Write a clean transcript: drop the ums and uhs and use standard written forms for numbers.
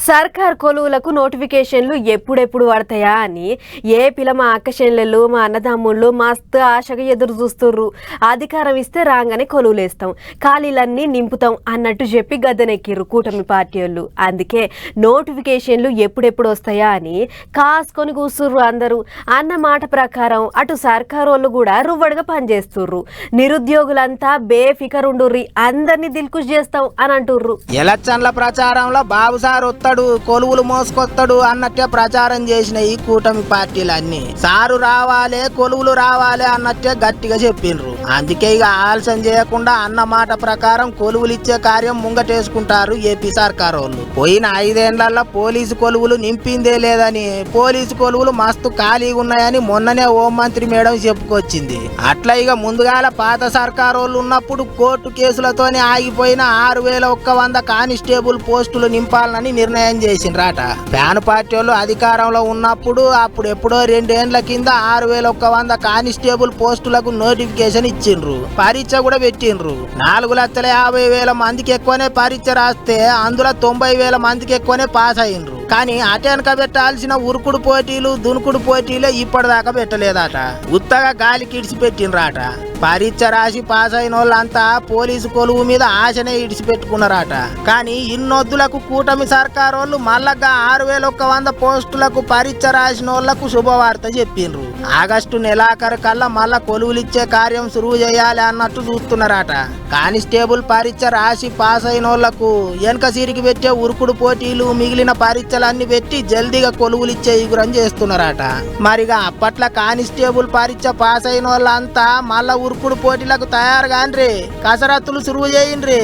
సర్కార్ కొలువులకు నోటిఫికేషన్లు ఎప్పుడెప్పుడు పడతాయా అని ఏ పిలమ అక్కచెల్లెళ్ళు మా అన్నదమ్ముళ్ళు మస్తు ఆశగా ఎదురు చూస్తుర్రు. అధికారం ఇస్తే రాగానే కొలువులేస్తాం, ఖాళీలన్నీ నింపుతాం అన్నట్టు చెప్పి గద్దెనెక్కిర్రు కూటమి పార్టీ వాళ్ళు. అందుకే నోటిఫికేషన్లు ఎప్పుడెప్పుడు వస్తాయా అని కాసుకొని కూస్తుర్రు అందరూ. అన్న మాట ప్రకారం అటు సర్కార్ వాళ్ళు కూడా రువ్వడుగా పనిచేస్తుర్రు. నిరుద్యోగులంతా బేఫికరుండుర్రి, అందరినీ దిల్కుష్ చేస్తాం అని అంటుర్రు. ఎలక్షన్ల ప్రచారంలో బాబు సార్ వస్తాడు, కొలువులు మోసుకొస్తాడు అన్నట్టే ప్రచారం చేసిన ఈ కూటమి పార్టీలన్నీ సారు రావాలే కొలువులు రావాలే అన్నట్టే గట్టిగా చెప్పిండ్రు. అందుకే ఇక ఆలస్యం చేయకుండా అన్న మాట ప్రకారం కొలువులు ఇచ్చే కార్యం ముంగటేసుకుంటారు ఏపీ సర్కార్ వాళ్ళు. పోయిన 5 ఏళ్లలో పోలీసు కొలువులు నింపిందే లేదని, పోలీసు కొలువులు మస్తు ఖాళీగా ఉన్నాయని మొన్ననే హోంమంత్రి మేడం చెప్పుకొచ్చింది. అట్లా ఇక ముందుగాల పాత సర్కార్ వాళ్ళు ఉన్నప్పుడు కోర్టు కేసులతోనే ఆగిపోయిన 6100 కానిస్టేబుల్ పోస్టులు నింపాలని నిర్ణయం చేసిండ్రాట. ఫ్యాన్ పార్టీ వాళ్ళు అధికారంలో ఉన్నప్పుడు అప్పుడు ఎప్పుడో 2 ఏళ్ల కింద 6100 కానిస్టేబుల్ పోస్టులకు నోటిఫికేషన్ ఇచ్చిండ్రు, పరీక్ష కూడా పెట్టిండ్రు. 4,50,000 మందికి ఎక్కువనే పరీక్ష రాస్తే అందులో 90,000 మందికి ఎక్కువనే పాస్ అయ్యిండ్రు. కానీ అటెనక పెట్టాల్సిన ఉరుకుడు పోటీలు దునుకుడు పోటీలే ఇప్పటిదాకా పెట్టలేదట. ఉత్తగా గాలికి ఇడిచిపెట్టిండ్రాట. పరీక్ష రాసి పాస్ అయిన వాళ్ళంతా పోలీసు కొలువు మీద ఆశనే ఇడిచిపెట్టుకున్నారట. కానీ ఇన్నొద్దులకు కూటమి సర్కార్ వాళ్ళు మళ్ళగా 6100 పోస్టులకు పరీక్ష రాసిన వాళ్లకు శుభవార్త చెప్పిండ్రు. ఆగస్టు నెలాఖరు కల్లా మళ్ళా కొలువులు ఇచ్చే కార్యం సురువు చేయాలి అన్నట్టు చూస్తున్నారట. కానిస్టేబుల్ పరీక్ష రాసి పాస్ అయిన వాళ్లకు వెనక సిరికి పెట్టే ఉరుకుడు పోటీలు మిగిలిన పరీక్షలన్నీ పెట్టి జల్దీగా కొలువులు ఇచ్చే ఇగురం చేస్తున్నారట. మరిగా అప్పట్లో కానిస్టేబుల్ పరీక్ష పాస్ అయిన వాళ్ళంతా మళ్ళా ఉరుకుడు పోటీలకు తయారు కాండ్రి, కసరత్తులు సురువు చేయండ్రి.